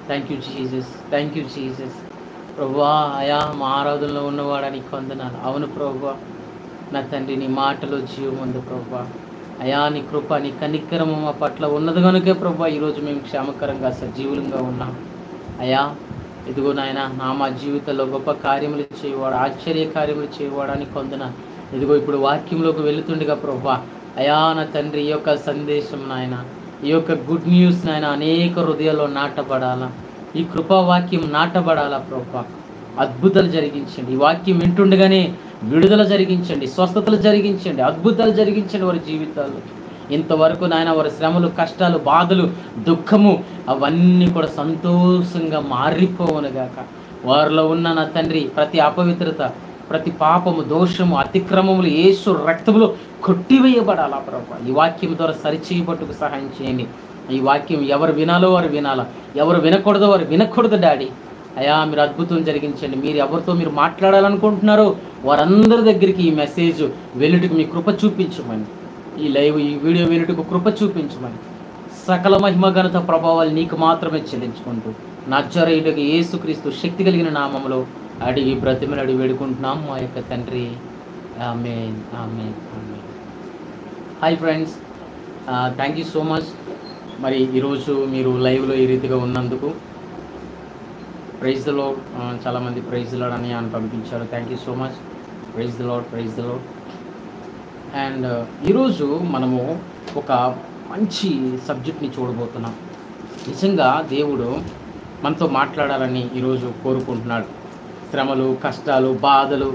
Thank you Jesus, thank you Jesus. ప్రభువా, అయా మా ఆరాధనలో ఉన్నవాడా నీకు వందనాలు. అవును ప్రభువా, నా తండ్రి నీ మాటలో జీవం ఉంది ప్రభువా. అయా నీ కృప నీ కనికరము మా పట్ల ఉన్నది కనుకే ప్రభువా ఈరోజు మేము క్షేమకరంగా సజీవులంగా ఉన్నాం. అయా ఇదిగో నాయన, మా జీవితంలో గొప్ప కార్యములు చేయవాడు, ఆశ్చర్య కార్యములు చేయవాడా నీకు వందనాలు. ఇదిగో ఇప్పుడు వాక్యంలోకి వెళుతుండగా ప్రభువా, అయా నా తండ్రి ఈ యొక్క సందేశం నాయన, ఈ యొక్క గుడ్ న్యూస్ నాయన అనేక హృదయాల్లో నాటబడాలా, ఈ కృపావాక్యం నాటబడాలా ప్రభువా. అద్భుతాలు జరిగించండి. ఈ వాక్యం వింటుండగానే విడుదల జరిగించండి, స్వస్థతలు జరిగించండి, అద్భుతాలు జరిగించండి వారి జీవితాల్లో. ఇంతవరకు నాయన వారి శ్రమలు, కష్టాలు, బాధలు, దుఃఖము అవన్నీ కూడా సంతోషంగా మారిపోవునుగాక. వారిలో ఉన్న నా తండ్రి ప్రతి అపవిత్రత, ప్రతి పాపము, దోషము, అతిక్రమములు యేసు రక్తములో కొట్టివేయబడాలా ప్రభు. ఈ వాక్యం ద్వారా సరిచేయబట్టుకు సహాయం చేయండి. ఈ వాక్యం ఎవరు వినాలో వారు వినాలా, ఎవరు వినకూడదో వారు వినకూడదు డాడీ. అయా మీరు అద్భుతం జరిగించండి. మీరు ఎవరితో మీరు మాట్లాడాలనుకుంటున్నారో వారందరి దగ్గరికి ఈ మెసేజ్ వెలుటికి మీ కృప చూపించమని, ఈ వీడియో వెలుటికి కృప చూపించమని, సకల మహిమ ఘనత ప్రభావాలు నీకు మాత్రమే చెల్లించుకుంటూ నజరేయుడైన యేసుక్రీస్తు శక్తి కలిగిన నామములో అడిగి బ్రతిమలాడి వేడుకుంటున్నాం మా యొక్క తండ్రి. Amen, amen, amen. Hi friends, thank you so much. మరి ఈరోజు మీరు లైవ్లో ఈ రీతిగా ఉన్నందుకు ప్రైజ్ ద లార్డ్. చాలామంది ప్రైజ్ ద లార్డ్ అని పంపించారు. Thank you so much. Praise the Lord, praise the Lord. And ఈరోజు మనము ఒక మంచి సబ్జెక్ట్ని చూడబోతున్నాం. నిజంగా దేవుడు మనతో మాట్లాడాలని ఈరోజు కోరుకుంటున్నాడు. శ్రమలు, కష్టాలు, బాధలు,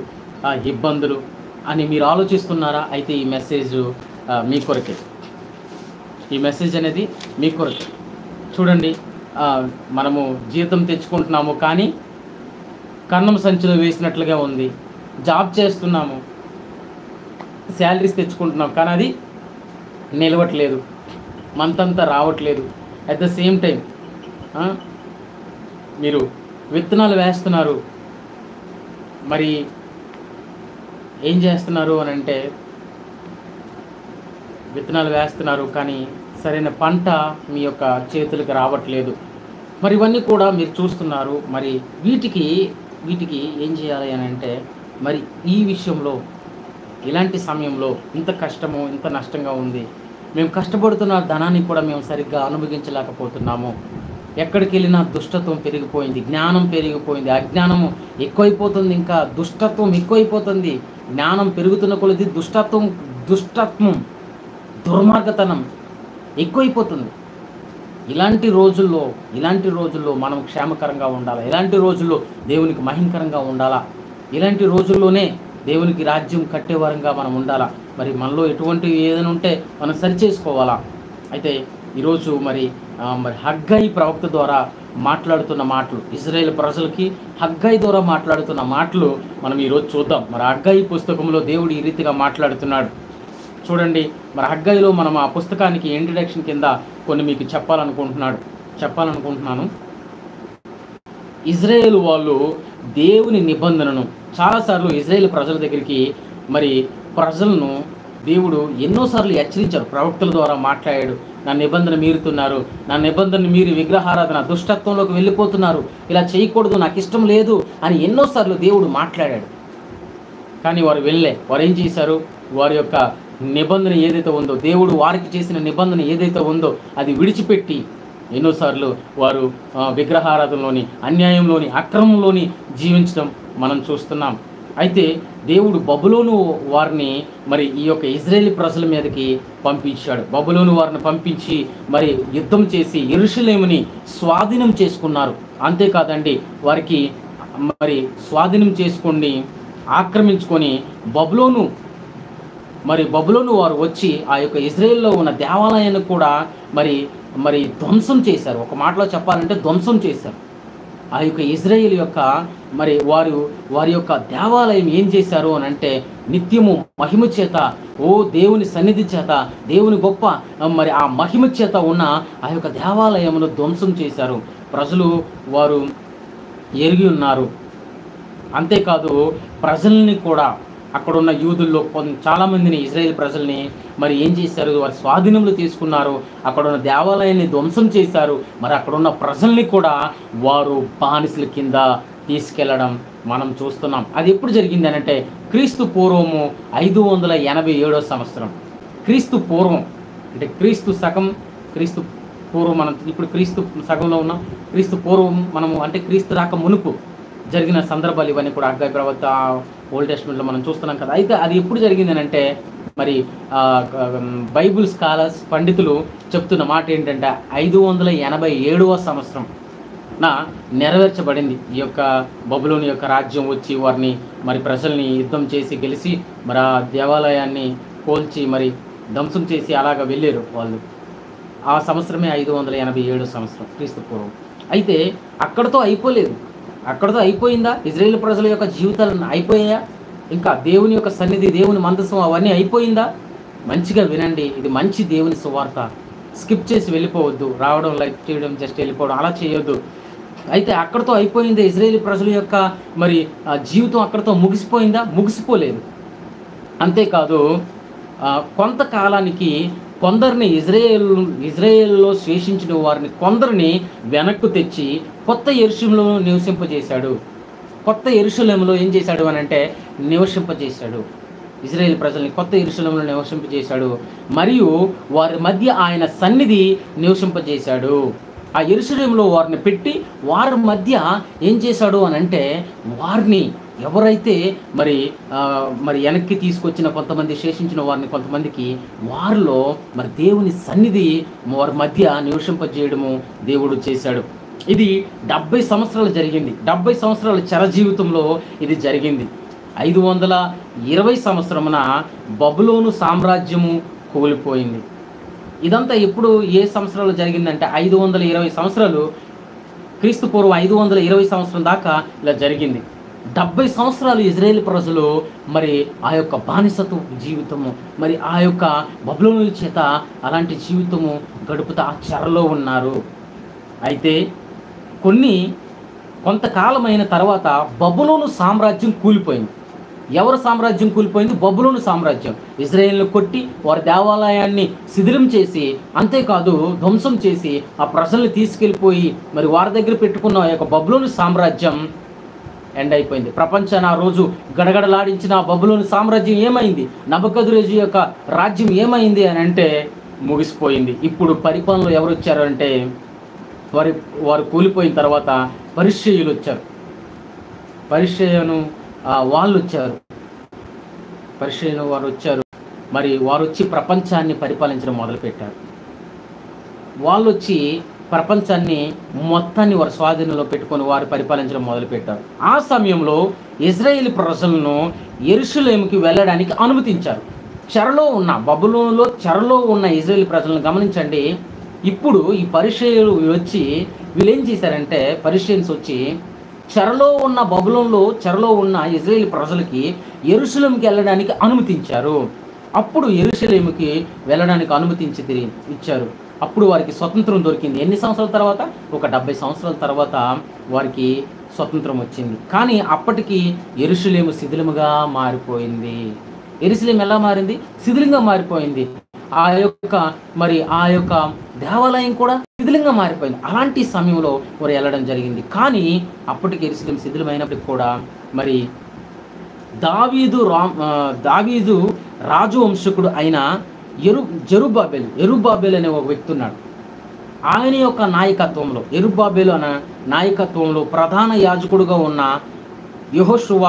ఇబ్బందులు అని మీరు ఆలోచిస్తున్నారా? అయితే ఈ మెసేజ్ మీ కొరకే. ఈ మెసేజ్ అనేది మీ కొరకే. చూడండి, మనము జీతం తెచ్చుకుంటున్నాము కానీ కన్నం సంచిలో వేసినట్లుగా ఉంది. జాబ్ చేస్తున్నాము, శాలరీస్ తెచ్చుకుంటున్నాం కానీ అది నిలవట్లేదు, మంత్ అంతా రావట్లేదు. అట్ ద సేమ్ టైం మీరు విత్తనాలు వేస్తున్నారు, మరి ఏం చేస్తున్నారు అని అంటే విత్తనాలు వేస్తున్నారు కానీ సరైన పంట మీ యొక్క చేతులకు రావట్లేదు. మరి ఇవన్నీ కూడా మీరు చూస్తున్నారు. మరి వీటికి ఏం చేయాలి అని అంటే, మరి ఈ విషయంలో ఇలాంటి సమయంలో ఇంత కష్టము, ఇంత నష్టంగా ఉంది, మేము కష్టపడుతున్న ధనాన్ని కూడా మేము సరిగ్గా అనుభవించలేకపోతున్నాము. ఎక్కడికి వెళ్ళినా దుష్టత్వం పెరిగిపోయింది, జ్ఞానం పెరిగిపోయింది, అజ్ఞానము ఎక్కువైపోతుంది, ఇంకా దుష్టత్వం ఎక్కువైపోతుంది. జ్ఞానం పెరుగుతున్న కొలది దుష్టత్వం, దుర్మార్గతనం ఎక్కువైపోతుంది. ఇలాంటి రోజుల్లో మనం క్షేమకరంగా ఉండాలా, ఇలాంటి రోజుల్లో దేవునికి మహిమకరంగా ఉండాలా, ఇలాంటి రోజుల్లోనే దేవునికి రాజ్యం కట్టేవారంగా మనం ఉండాలా. మరి మనలో ఎటువంటి ఏదైనా ఉంటే మనం సరిచేసుకోవాలా. అయితే ఈరోజు మరి హగ్గయి ప్రవక్త ద్వారా మాట్లాడుతున్న మాటలు, ఇజ్రాయేల్ ప్రజలకి హగ్గయి ద్వారా మాట్లాడుతున్న మాటలు మనం ఈరోజు చూద్దాం. మరి హగ్గయి పుస్తకంలో దేవుడు ఈ రీతిగా మాట్లాడుతున్నాడు. చూడండి, మరి హగ్గయిలో మనం ఆ పుస్తకానికి ఇంట్రడక్షన్ కింద కొన్ని మీకు చెప్పాలనుకుంటున్నాను. ఇజ్రాయేల్ వాళ్ళు దేవుని నిబంధనను చాలాసార్లు ఇజ్రాయేల్ ప్రజల దగ్గరికి మరి ప్రజలను దేవుడు ఎన్నోసార్లు హెచ్చరించారు. ప్రవక్తల ద్వారా మాట్లాడాడు. నా నిబంధన మీరుతున్నారు, నా నిబంధనను మీరి విగ్రహారాధన, దుష్టత్వంలోకి వెళ్ళిపోతున్నారు, ఇలా చేయకూడదు, నాకు ఇష్టం లేదు అని ఎన్నోసార్లు దేవుడు మాట్లాడాడు. కానీ వారు ఏం చేశారు? వారి యొక్క నిబంధన ఏదైతే ఉందో, దేవుడు వారికి చేసిన నిబంధన ఏదైతే ఉందో అది విడిచిపెట్టి ఎన్నోసార్లు వారు విగ్రహారాధనలోని, అన్యాయంలోని, అక్రమంలోని జీవించడం మనం చూస్తున్నాం. అయితే దేవుడు బబులోను వారిని మరి ఈ యొక్క ఇజ్రాయేలీ ప్రజల మీదకి పంపించాడు. బబులోను వారిని పంపించి మరి యుద్ధం చేసి యెరూషలేముని స్వాధీనం చేసుకున్నారు. అంతేకాదండి, వారికి మరి స్వాధీనం చేసుకొని ఆక్రమించుకొని బబులోను వారు వచ్చి ఆ యొక్క ఇజ్రాయేల్లో ఉన్న దేవాలయాన్ని కూడా మరి ధ్వంసం చేశారు. ఒక మాటలో చెప్పాలంటే ధ్వంసం చేశారు. ఆ యొక్క ఇజ్రాయేల్ యొక్క మరి వారి యొక్క దేవాలయం ఏం చేశారు అని అంటే, నిత్యము మహిమ చేత, దేవుని సన్నిధి చేత, దేవుని గొప్ప మరి ఆ మహిమ చేత ఉన్న ఆ యొక్క దేవాలయమును ధ్వంసం చేశారు. ప్రజలు వారు ఎరిగి ఉన్నారు. అంతేకాదు, ప్రజల్ని కూడా అక్కడ ఉన్న యూదుల్లో చాలామందిని, ఇజ్రాయేల్ ప్రజల్ని మరి ఏం చేశారు, వారి స్వాధీనంలో తీసుకున్నారు. అక్కడ ఉన్న దేవాలయాన్ని ధ్వంసం చేశారు. మరి అక్కడ ఉన్న ప్రజల్ని కూడా వారు బానిసల కింద తీసుకెళ్లడం మనం చూస్తున్నాం. అది ఎప్పుడు జరిగింది అంటే క్రీస్తు పూర్వము 587 సంవత్సరం. క్రీస్తు పూర్వం అంటే క్రీస్తు శకం, క్రీస్తు పూర్వం మనం ఇప్పుడు క్రీస్తు శకంలో ఉన్నాం. క్రీస్తు పూర్వం మనము అంటే క్రీస్తు రాక మునుపు జరిగిన సందర్భాలు ఇవన్నీ కూడా హగ్గై ప్రవక్త ఓల్డ్ టెస్టమెంట్లో మనం చూస్తున్నాం కదా. అయితే అది ఎప్పుడు జరిగింది అంటే మరి బైబుల్ స్కాలర్స్ పండితులు చెప్తున్న మాట ఏంటంటే 587 సంవత్సరం నెరవేర్చబడింది. ఈ యొక్క బబులోని యొక్క రాజ్యం వచ్చి వారిని మరి ప్రజల్ని యుద్ధం చేసి గెలిచి మరి ఆ దేవాలయాన్ని కోల్చి మరి ధ్వంసం చేసి అలాగ వెళ్ళారు వాళ్ళు. ఆ సంవత్సరమే 587 సంవత్సరం క్రీస్తు పూర్వం. అయితే అక్కడతో అయిపోలేదు. అక్కడతో అయిపోయిందా? ఇజ్రాయేల్ ప్రజల యొక్క జీవితాలను అయిపోయాయా? ఇంకా దేవుని యొక్క సన్నిధి, దేవుని మందసం అవన్నీ అయిపోయిందా? మంచిగా వినండి, ఇది మంచి దేవుని సువార్త. స్కిప్ చేసి వెళ్ళిపోవద్దు, రావడం లైక్ చేయడం జస్ట్ వెళ్ళిపోవడం అలా చేయొద్దు. అయితే అక్కడతో అయిపోయిందా ఇజ్రాయేల్ ప్రజల యొక్క మరి జీవితం? అక్కడతో ముగిసిపోయిందా? ముగిసిపోలేదు. అంతేకాదు కొంతకాలానికి కొందరిని ఇజ్రాయేల్లో శేషించిన వారిని కొందరిని వెనక్కు తెచ్చి కొత్త యెరూషలేములో నివసింపజేశాడు. కొత్త యెరూషలేములో ఏం చేశాడు అని అంటే నివసింపజేశాడు. ఇజ్రాయేల్ ప్రజల్ని కొత్త యెరూషలేములో నివసింపజేశాడు. మరియు వారి మధ్య ఆయన సన్నిధి నివసింపజేశాడు. ఆ యెరూషలేములో వారిని పెట్టి వారి మధ్య ఏం చేశాడు అని అంటే వారిని ఎవరైతే మరి వెనక్కి తీసుకొచ్చిన కొంతమంది శేషించిన వారిని కొంతమందికి వారిలో మరి దేవుని సన్నిధి వారి మధ్య నివసింపజేయడము దేవుడు చేశాడు. ఇది 70 సంవత్సరాలు జరిగింది. 70 సంవత్సరాల చర జీవితంలో ఇది జరిగింది. 520 సంవత్సరమున బబులోను సామ్రాజ్యము కూలిపోయింది. ఇదంతా ఎప్పుడు ఏ సంవత్సరాలు జరిగిందంటే 520 సంవత్సరాలు, క్రీస్తు పూర్వం 520 సంవత్సరం దాకా ఇలా జరిగింది. 70 సంవత్సరాలు ఇజ్రాయేల్ ప్రజలు మరి ఆ యొక్క బానిసత్వ జీవితము, మరి ఆ యొక్క బబులోనుల చేత అలాంటి జీవితము గడుపుతూ ఆ చెరలో ఉన్నారు. అయితే కొంతకాలమైన తర్వాత బబులోను సామ్రాజ్యం కూలిపోయింది. ఎవరు సామ్రాజ్యం కూలిపోయింది? బబులోను సామ్రాజ్యం. ఇజ్రాయేల్ను కొట్టి వారి దేవాలయాన్ని శిథిలం చేసి, అంతేకాదు ధ్వంసం చేసి ఆ ప్రజల్ని తీసుకెళ్ళిపోయి మరి వారి దగ్గర పెట్టుకున్న ఆ యొక్క బబులోను సామ్రాజ్యం ఎండ్ అయిపోయింది. ప్రపంచాన్ని ఆ రోజు గడగడలాడించిన ఆ బబులోను సామ్రాజ్యం ఏమైంది? నబుకద్నెజరు యొక్క రాజ్యం ఏమైంది అని అంటే ముగిసిపోయింది. ఇప్పుడు పరిపాలనలో ఎవరు వచ్చారు అంటే వారు కూలిపోయిన తర్వాత పరిసయ్యులు వచ్చారు. వాళ్ళు వచ్చారు. మరి వారు వచ్చి ప్రపంచాన్ని పరిపాలించడం మొదలుపెట్టారు. వాళ్ళు వచ్చి ప్రపంచాన్ని మొత్తాన్ని వారి స్వాధీనంలో పెట్టుకొని వారు పరిపాలించడం మొదలుపెట్టారు. ఆ సమయంలో ఇజ్రాయేల్ ప్రజలను యెరూషలేముకి వెళ్ళడానికి అనుమతించారు. బబులోనులో చెరలో ఉన్న ఇజ్రాయేల్ ప్రజలను గమనించండి. ఇప్పుడు ఈ పరిసయ్యులు వచ్చి వీళ్ళు ఏం చేశారంటే పరిసయ్యులు వచ్చి చెరలో ఉన్న ఇజ్రాయేల్ ప్రజలకి యెరూషలేముకి వెళ్ళడానికి అనుమతించారు. అప్పుడు యెరూషలేముకి వెళ్ళడానికి ఇచ్చారు. అప్పుడు వారికి స్వతంత్రం దొరికింది. ఎన్ని సంవత్సరాల తర్వాత? ఒక 70 సంవత్సరాల తర్వాత వారికి స్వతంత్రం వచ్చింది. కానీ అప్పటికి యెరూషలేము శిథిలముగా మారిపోయింది. యెరూషలేము ఎలా మారింది? శిథిలంగా మారిపోయింది. ఆ యొక్క దేవాలయం కూడా శిథిలంగా మారిపోయింది. అలాంటి సమయంలో వారు వెళ్ళడం జరిగింది. కానీ అప్పటికి యెరూషలేము శిథిలమైనప్పటికి కూడా మరి దావీదు రాజు వంశకుడు అయిన యెరుబ్బాబెలు అనే ఒక వ్యక్తి ఉన్నాడు. ఆయన యొక్క నాయకత్వంలో ప్రధాన యాజకుడుగా ఉన్న యెహోషువ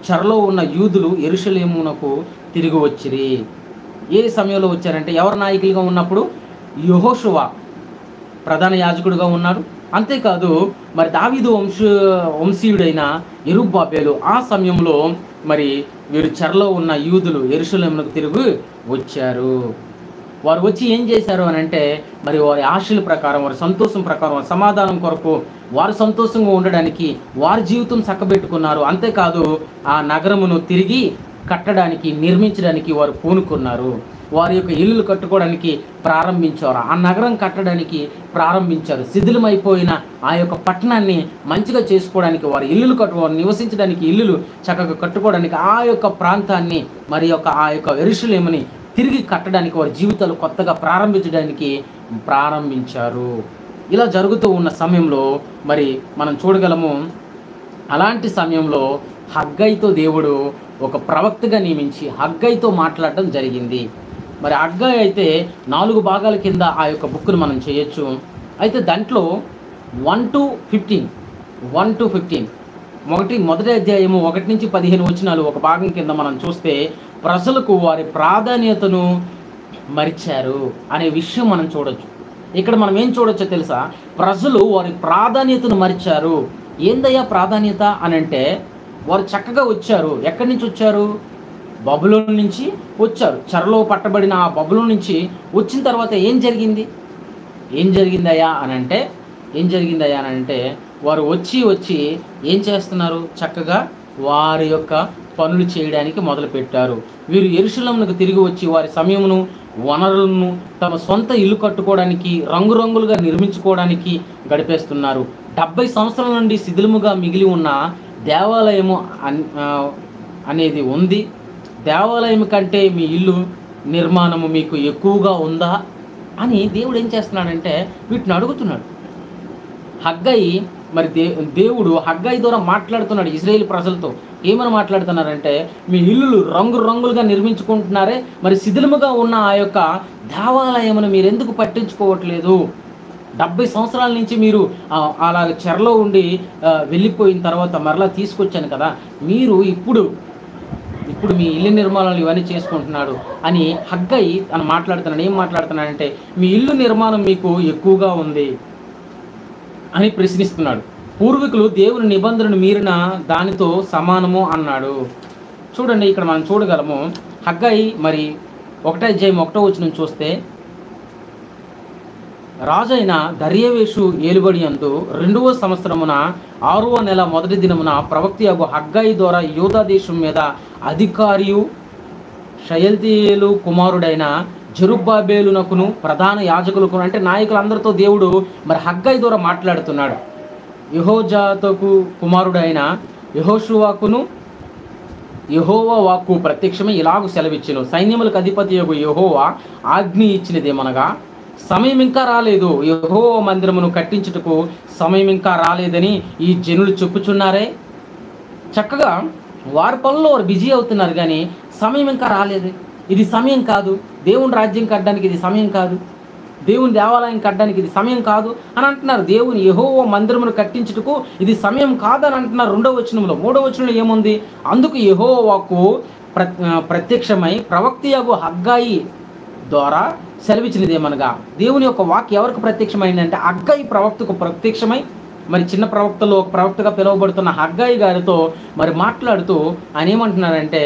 చెరలో ఉన్న యూదులు యెరూషలేమునకు తిరిగి వచ్చిరి. ఏ సమయంలో వచ్చారంటే ఎవరు నాయకులుగా ఉన్నప్పుడు? యెహోషువ ప్రధాన యాజకుడుగా ఉన్నాడు. అంతేకాదు మరి దావీదు వంశీయుడైన యెరుబ్బాబెలు ఆ సమయంలో మరి వీరు చెరలో ఉన్న యూదులు యెరూషలేమునకు తిరిగి వచ్చారు. వారు వచ్చి ఏం చేశారు అని అంటే మరి వారి ఆశల ప్రకారం, వారి సంతోషం ప్రకారం, వారి సమాధానం కొరకు, వారు సంతోషంగా ఉండడానికి వారి జీవితం చక్కబెట్టుకున్నారు. అంతేకాదు ఆ నగరమును తిరిగి కట్టడానికి, నిర్మించడానికి వారు పూనుకున్నారు. వారి యొక్క ఇల్లులు కట్టుకోవడానికి ప్రారంభించారు. ఆ నగరం కట్టడానికి ప్రారంభించారు. శిథిలమైపోయిన ఆ యొక్క పట్టణాన్ని మంచిగా చేసుకోవడానికి, వారి ఇల్లులు వారు నివసించడానికి ఇల్లులు చక్కగా కట్టుకోవడానికి, ఆ యొక్క ప్రాంతాన్ని మరి ఆ యొక్క యెరూషలేముని తిరిగి కట్టడానికి, వారి జీవితాలు కొత్తగా ప్రారంభించడానికి ప్రారంభించారు. ఇలా జరుగుతూ ఉన్న సమయంలో మరి మనం చూడగలము, అలాంటి సమయంలో హగ్గయితో దేవుడు ఒక ప్రవక్తగా నియమించి హగ్గయితో మాట్లాడటం జరిగింది. మరి హగ్గయి అయితే 4 భాగాల కింద ఆ యొక్క బుక్ను మనం చేయొచ్చు. అయితే దాంట్లో 1 to 15 మొదటి అధ్యాయము 1 నుంచి 15 వచనాలు ఒక భాగం కింద మనం చూస్తే, ప్రజలకు వారి ప్రాధాన్యతను మరిచారు అనే విషయం మనం చూడొచ్చు. ఇక్కడ మనం ఏం చూడొచ్చో తెలుసా? ప్రజలు వారి ప్రాధాన్యతను మరిచారు. ఏందయ్యా ప్రాధాన్యత అని అంటే, వారు చక్కగా వచ్చారు. ఎక్కడి నుంచి వచ్చారు? బబులోను నుంచి వచ్చారు. చెరలో పట్టబడిన ఆ బబులోను నుంచి వచ్చిన తర్వాత ఏం జరిగిందయ్యా అని అంటే వారు వచ్చి ఏం చేస్తున్నారు? చక్కగా వారి యొక్క పనులు చేయడానికి మొదలుపెట్టారు. వీరు యెరూషలేమునకు తిరిగి వచ్చి వారి సమయమును, వనరులను తమ సొంత ఇల్లు కట్టుకోవడానికి, రంగురంగులుగా నిర్మించుకోవడానికి గడిపేస్తున్నారు. 70 సంవత్సరాల నుండి శిథిలముగా మిగిలి ఉన్న దేవాలయము అనేది ఉంది. దేవాలయం కంటే మీ ఇల్లు నిర్మాణము మీకు ఎక్కువగా ఉందా అని దేవుడు ఏం చేస్తున్నాడంటే వీటిని అడుగుతున్నాడు. హగ్గయి మరి దేవుడు హగ్గయి ద్వారా మాట్లాడుతున్నాడు ఇశ్రాయేలు ప్రజలతో. ఏమని మాట్లాడుతున్నారంటే, మీ ఇల్లులు రంగులుగా నిర్మించుకుంటున్నారే, మరి శిథిలముగా ఉన్న ఆ యొక్క దేవాలయమును మీరు ఎందుకు పట్టించుకోవట్లేదు? 70 సంవత్సరాల నుంచి మీరు అలాగ చెరలో ఉండి వెళ్ళిపోయిన తర్వాత మరలా తీసుకొచ్చాను కదా, మీరు ఇప్పుడు మీ ఇల్లు నిర్మాణాలు ఇవన్నీ చేసుకుంటున్నాడు అని హగ్గయి అని మాట్లాడుతున్నాడు. ఏం మాట్లాడుతున్నాడంటే, మీ ఇల్లు నిర్మాణం మీకు ఎక్కువగా ఉంది అని ప్రశ్నిస్తున్నాడు. పూర్వీకులు దేవుని నిబంధనను మీరిన దానితో సమానము అన్నాడు. చూడండి, ఇక్కడ మనం చూడగలము. హగ్గయి మరి 1వ అధ్యాయం 1వ వచనం చూస్తే, రాజైన దర్యావేషు ఏలుబడి యందు 2వ సంవత్సరమున 6వ నెల 1వ దినమున ప్రవక్తయగు హగ్గయి ద్వారా యూదా దేశం మీద అధికారియు షయల్తీయేలు కుమారుడైన జెరుబ్బాబేలునకును ప్రధాన యాజకులకు, అంటే నాయకులందరితో దేవుడు మరి హగ్గయి ద్వారా మాట్లాడుతున్నాడు. యెహోజాదాకు కుమారుడైన యెహోషువకును యెహోవా వాక్కు ప్రత్యక్షమై ఇలాగు సెలవిచ్చెను, సైన్యములకు అధిపతియగు యెహోవా ఆజ్ఞ ఇచ్చినదేమనగా, సమయం ఇంకా రాలేదు, యెహోవా మందిరమును కట్టించుటకు సమయం ఇంకా రాలేదని ఈ జనులు చెప్పుచున్నారే. చక్కగా వారి పనుల్లో వారు బిజీ అవుతున్నారు, కానీ సమయం ఇంకా రాలేదు, ఇది సమయం కాదు, దేవుని రాజ్యం కట్టడానికి ఇది సమయం కాదు, దేవుని దేవాలయం కట్టడానికి ఇది సమయం కాదు అని అంటున్నారు. దేవుని యెహోవా మందిరమును కట్టించుటకు ఇది సమయం కాదని అంటున్నారు 2వ వచనంలో. 3వ వచనంలో ఏముంది? అందుకు యెహోవా వాక్కు ప్రత్యక్షమై ప్రవక్తయగు హగ్గయి ద్వారా సెలవిచ్చినదేమనగా, దేవుని యొక్క వాక్యం ఎవరికి ప్రత్యక్షమైందంటే హగ్గయి ప్రవక్తకు ప్రత్యక్షమై, మరి చిన్న ప్రవక్తలో ఒక ప్రవక్తగా పిలువబడుతున్న హగ్గయి గారితో మరి మాట్లాడుతూ ఆయన ఏమంటున్నారంటే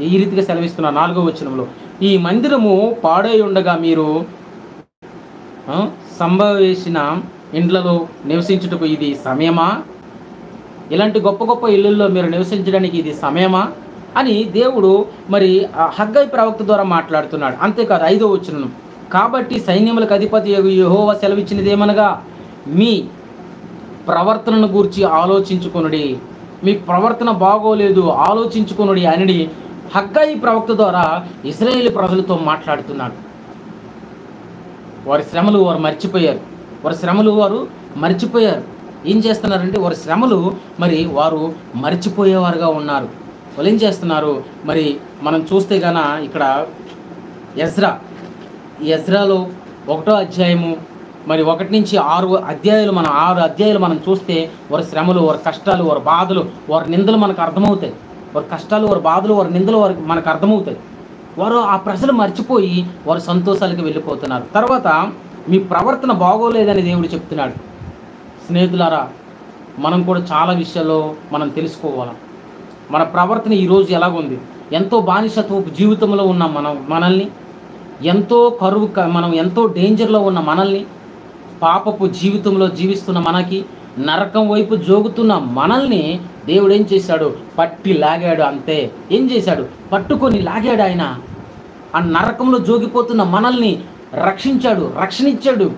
ఈ రీతిగా సెలవిస్తున్నారు 4వ వచనంలో, ఈ మందిరము పాడై ఉండగా మీరు సంభవేసిన ఇండ్లలో నివసించుటకు ఇది సమయమా? ఇలాంటి గొప్ప గొప్ప ఇళ్ళల్లో మీరు నివసించడానికి ఇది సమయమా అని దేవుడు మరి హగ్గయి ప్రవక్త ద్వారా మాట్లాడుతున్నాడు. అంతేకాదు 5వ వచనం, కాబట్టి సైన్యములకు అధిపతి యెహోవా సెలవిచ్చినదేమనగా, మీ ప్రవర్తనను గూర్చి ఆలోచించుకొనుడి, మీ ప్రవర్తన బాగోలేదు ఆలోచించుకొనుడి అని హగ్గయి ప్రవక్త ద్వారా ఇశ్రాయేలు ప్రజలతో మాట్లాడుతున్నాడు. వారి శ్రమలు వారు మర్చిపోయారు. ఏం చేస్తున్నారంటే వారి శ్రమలు మరి వారు మర్చిపోయేవారుగా ఉన్నారు. వాళ్ళు ఏం చేస్తున్నారు? మరి మనం చూస్తే గాన ఇక్కడ ఎజ్రాలో 1వ అధ్యాయము మరి 1 నుంచి 6 అధ్యాయాలు 6 అధ్యాయాలు మనం చూస్తే వారి శ్రమలు, వారి కష్టాలు, వారి బాధలు, వారి నిందలు మనకు అర్థమవుతాయి. వారి కష్టాలు, వారి బాధలు, వారి నిందలు మనకు అర్థమవుతాయి. వారు ఆ ప్రజలు మర్చిపోయి వారు సంతోషాలకు వెళ్ళిపోతున్నారు. తర్వాత మీ ప్రవర్తన బాగోలేదని దేవుడు చెప్తున్నాడు. స్నేహితులారా, మనం కూడా చాలా విషయాల్లో మనం తెలుసుకోవాలి. మన ప్రవర్తన ఈరోజు ఎలాగుంది? ఎంతో బానిసత్వపు జీవితంలో ఉన్న మనల్ని, ఎంతో మనం ఎంతో డేంజర్లో ఉన్న మనల్ని, పాపపు జీవితంలో జీవిస్తున్న మనకి, నరకం వైపు జోగుతున్న మనల్ని దేవుడు ఏం చేశాడు? పట్టి లాగాడు. అంతే. ఏం చేశాడు? పట్టుకొని లాగాడు. ఆ నరకంలో జోగిపోతున్న మనల్ని రక్షించాడు, రక్షణ ఇచ్చాడు.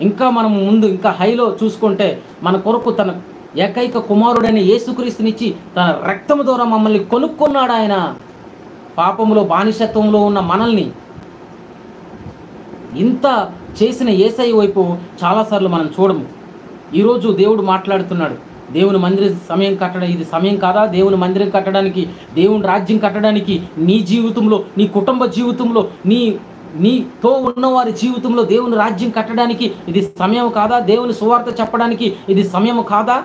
ఇంకా మనం ముందు ఇంకా హైలో చూసుకుంటే మన కొరకు తన ఏకైక కుమారుడైన యేసుక్రీస్తునిచ్చి తన రక్తము ద్వారా మమ్మల్ని కొనుక్కున్నాడు ఆయన. పాపములో బానిసత్వంలో ఉన్న మనల్ని ఇంత చేసిన యేసయ్య వైపు చాలాసార్లు మనం చూడము. ఈరోజు దేవుడు మాట్లాడుతున్నాడు, దేవుని మందిరం సమయం కట్టడం ఇది సమయం కాదా? దేవుని మందిరం కట్టడానికి, దేవుని రాజ్యం కట్టడానికి, నీ జీవితంలో, నీ కుటుంబ జీవితంలో, నీతో ఉన్నవారి జీవితంలో దేవుని రాజ్యం కట్టడానికి ఇది సమయం కాదా? దేవుని సువార్త చెప్పడానికి ఇది సమయం కాదా?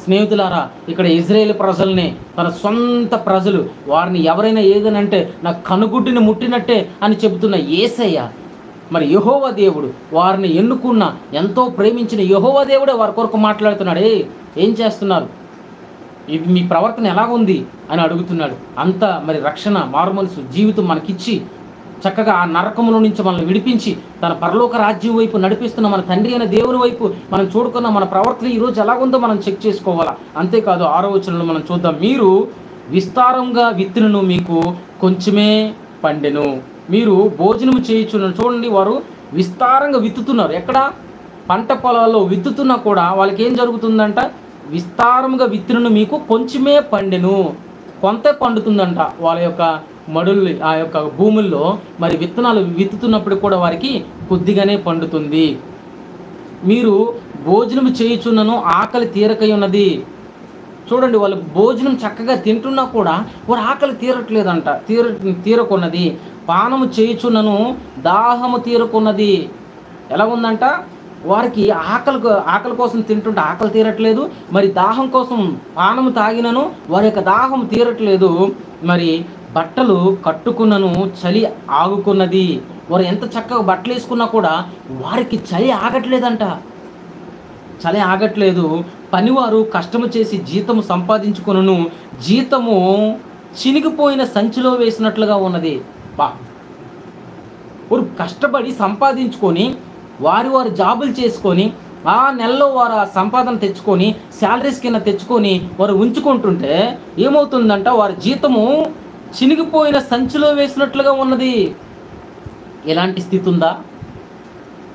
స్నేహితులారా, ఇక్కడ ఇజ్రాయేల్ ప్రజల్ని, తన సొంత ప్రజలు, వారిని ఎవరైనా ఏదనంటే నా కనుగుడ్డిని ముట్టినట్టే అని చెబుతున్న యేసయ్య, మరి యెహోవా దేవుడు వారిని ఎన్నుకున్న, ఎంతో ప్రేమించిన యెహోవా దేవుడే వారి కొరకు మాట్లాడుతున్నాడు. ఏం చేస్తున్నారు, ఇది మీ ప్రవర్తన ఎలాగుంది అని అడుగుతున్నాడు. అంతా మరి రక్షణ, మారుమనసు జీవితం మనకిచ్చి చక్కగా ఆ నరకముల నుంచి మనల్ని విడిపించి తన పరలోక రాజ్యం వైపు నడిపిస్తున్న మన తండ్రి అయిన దేవుని వైపు మనం చూడుకున్న మన ప్రవర్తన ఈరోజు ఎలాగుందో మనం చెక్ చేసుకోవాలా. అంతేకాదు 6వ వచనంలో మనం చూద్దాం, మీరు విస్తారంగా విత్తును మీకు కొంచెమే పండెను. మీరు భోజనం చేయుచున్నారు. చూడండి, వారు విస్తారంగా విత్తుతున్నారు. ఎక్కడ? పంట పొలాల్లో విత్తుతున్నా కూడా వాళ్ళకి ఏం జరుగుతుందంట? విస్తారంగా విత్తును మీకు కొంచెమే పండెను. కొంత పండుతుందంట వాళ్ళ యొక్క మడుల్ని, ఆ యొక్క భూముల్లో మరి విత్తనాలు విత్తుతున్నప్పుడు కూడా వారికి కొద్దిగానే పండుతుంది. మీరు భోజనం చేయుచున్నను ఆకలి తీరకై ఉన్నది. చూడండి, వాళ్ళు భోజనం చక్కగా తింటున్నా కూడా వారు ఆకలి తీరట్లేదంట, తీరకున్నది. పానము చేయుచున్నను దాహము తీరకున్నది. ఎలా ఉందంట? వారికి ఆకలి కోసం తింటుంటే ఆకలి తీరట్లేదు, మరి దాహం కోసం పానము తాగినను వారి యొక్క దాహం తీరట్లేదు. మరి బట్టలు కట్టుకున్నను చలి ఆగుకున్నది. వారు ఎంత చక్కగా బట్టలు వేసుకున్నా కూడా వారికి చలి ఆగట్లేదంట, చలి ఆగట్లేదు. పనివారు కష్టము చేసి జీతము సంపాదించుకును, జీతము చినిగిపోయిన సంచిలో వేసినట్లుగా ఉన్నది. వారు కష్టపడి సంపాదించుకొని వారి జాబులు చేసుకొని ఆ నెలలో వారు ఆ సంపాదన తెచ్చుకొని శాలరీస్ కింద తెచ్చుకొని వారు ఉంచుకుంటుంటే ఏమవుతుందంట? వారి జీతము చినిగిపోయిన సంచిలో వేసినట్లుగా ఉన్నది. ఎలాంటి స్థితి ఉందా?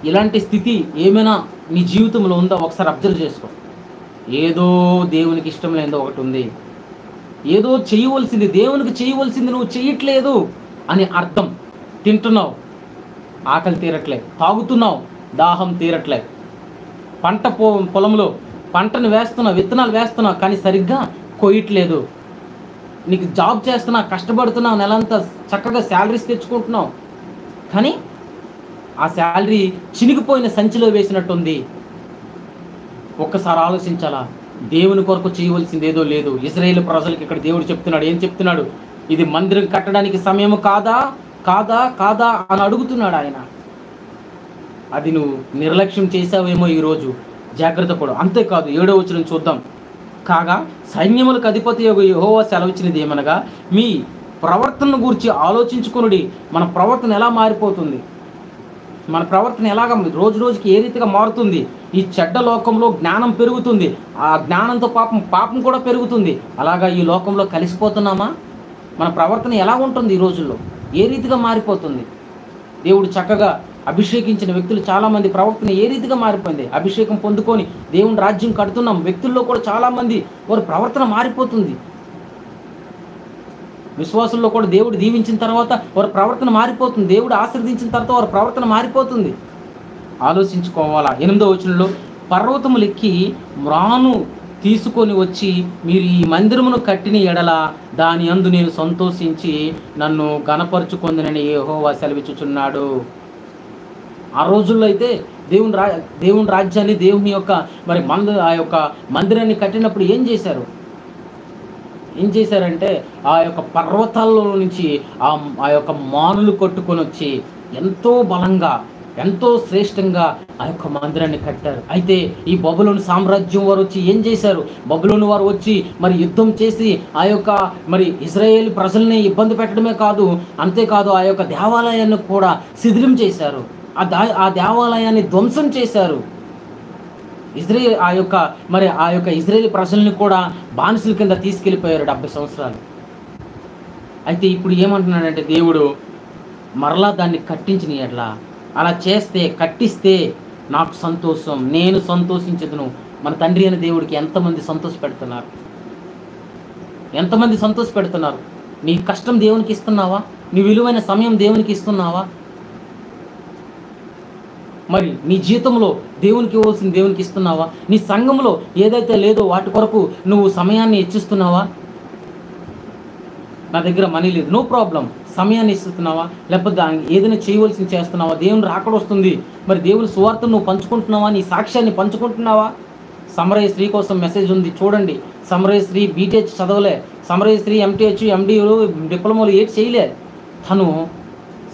ఇలాంటి స్థితి ఏమైనా నీ జీవితంలో ఉందా? ఒకసారి అబ్జర్వ్ చేసుకో. ఏదో దేవునికి ఇష్టం లేదో ఒకటి ఉంది. ఏదో చేయవలసింది, దేవునికి చేయవలసింది నువ్వు చేయట్లేదు అని అర్థం. తింటున్నావు, ఆకలి తీరట్లేదు. తాగుతున్నావు, దాహం తీరట్లేదు. పొలంలో పంటను వేస్తున్నావు, విత్తనాలు వేస్తున్నావు, కానీ సరిగ్గా కొయ్యట్లేదు. నీకు జాబ్ చేస్తున్నా, కష్టపడుతున్నావు, నెలంతా చక్కగా శాలరీస్ తెచ్చుకుంటున్నావు, కానీ ఆ శాలరీ చినిగిపోయిన సంచిలో వేసినట్టుంది. ఒక్కసారి ఆలోచించాలా? దేవుని కొరకు చేయవలసింది ఏదో లేదు. ఇజ్రాయేల్ ప్రజలకు ఇక్కడ దేవుడు చెప్తున్నాడు. ఏం చెప్తున్నాడు? ఇది మందిరం కట్టడానికి సమయం కాదా కాదా కాదా అని అడుగుతున్నాడు ఆయన. అది నువ్వు నిర్లక్ష్యం చేసావేమో ఈరోజు, జాగ్రత్త పడు. అంతేకాదు 7వ వచనం చూద్దాం. కాగా సైన్యములకు అధిపతి యెహోవా సెలవిచ్చినది ఏమనగా, మీ ప్రవర్తన గురించి ఆలోచించుకొనుడి. మన ప్రవర్తన ఎలా మారిపోతుంది, మన ప్రవర్తన ఎలాగ రోజు రోజుకి ఏ రీతిగా మారుతుంది. ఈ చెడ్డ లోకంలో జ్ఞానం పెరుగుతుంది, ఆ జ్ఞానంతో పాపం కూడా పెరుగుతుంది. అలాగా ఈ లోకంలో కలిసిపోతున్నామా? మన ప్రవర్తన ఎలా ఉంటుంది ఈ రోజుల్లో? ఏ రీతిగా మారిపోతుంది? దేవుడు చక్కగా అభిషేకించిన వ్యక్తులు చాలామంది ప్రవక్తని ఏ రీతిగా మారిపోయింది. అభిషేకం పొందుకొని దేవుని రాజ్యం కడుతున్నాం వ్యక్తుల్లో కూడా చాలామంది వారి ప్రవర్తన మారిపోతుంది. విశ్వాసుల్లో కూడా దేవుడు దీవించిన తర్వాత వారి ప్రవర్తన మారిపోతుంది. దేవుడు ఆశీర్వదించిన తర్వాత వారి ప్రవర్తన మారిపోతుంది. ఆలోచించుకోవాలా. 8వ వచనంలో, పర్వతములెక్కి మ్రాను తీసుకొని వచ్చి మీరు ఈ మందిరమును కట్టిన ఎడల దాని యందు నేను సంతోషించి నన్ను గణపరుచుకొందునని యెహోవా సెలవిచ్చుచున్నాడు. ఆ రోజుల్లో అయితే దేవుని రాజ్యాన్ని, దేవుని యొక్క మరి ఆ యొక్క మందిరాన్ని కట్టినప్పుడు ఏం చేశారంటే ఆ యొక్క పర్వతాల్లో నుంచి ఆ యొక్క మానులు కొట్టుకొని వచ్చి ఎంతో బలంగా, ఎంతో శ్రేష్టంగా ఆ యొక్క మందిరాన్ని కట్టారు. అయితే ఈ బబులోను సామ్రాజ్యం వారు వచ్చి ఏం చేశారు? బబులోను వారు వచ్చి మరి యుద్ధం చేసి ఆ యొక్క మరి ఇశ్రాయేలు ప్రజల్ని ఇబ్బంది పెట్టడమే కాదు, అంతేకాదు ఆ యొక్క దేవాలయాన్ని కూడా శిథిలం చేశారు. ఆ దేవాలయాన్ని ధ్వంసం చేశారు. ఆ యొక్క ఇజ్రాయేల్ ప్రజల్ని కూడా బానిసల కింద తీసుకెళ్ళిపోయారు 70 సంవత్సరాలు. అయితే ఇప్పుడు ఏమంటున్నాడంటే దేవుడు, మరలా దాన్ని కట్టించిన ఎట్లా, అలా చేస్తే కట్టిస్తే నాకు సంతోషం, నేను సంతోషించదును. మన తండ్రి అయిన దేవుడికి ఎంతమంది సంతోష పెడుతున్నారు? ఎంతమంది సంతోష పెడుతున్నారు? నీ కష్టం దేవునికి ఇస్తున్నావా? నీ విలువైన సమయం దేవునికి ఇస్తున్నావా? మరి నీ జీవితంలో దేవునికి ఇవ్వాల్సిన దేవునికి ఇస్తున్నావా? నీ సంఘంలో ఏదైతే లేదో వాటి కొరకు నువ్వు సమయాన్ని హెచ్చిస్తున్నావా? నా దగ్గర మనీ లేదు, నో ప్రాబ్లం, సమయాన్ని ఇస్తున్నావా? లేకపోతే ఏదైనా చేయవలసింది చేస్తున్నావా? దేవుని రాకడ వస్తుంది, మరి దేవుని సువార్తను నువ్వు పంచుకుంటున్నావా? నీ సాక్ష్యాన్ని పంచుకుంటున్నావా? సమరయ్య శ్రీ కోసం మెసేజ్ ఉంది చూడండి. సమరయ్య శ్రీ బీటెచ్ చదవలే, సమరయ్య శ్రీ ఎంటీహెచ్ ఎండీలు డిప్లొమాలు ఏటి చేయలే, తను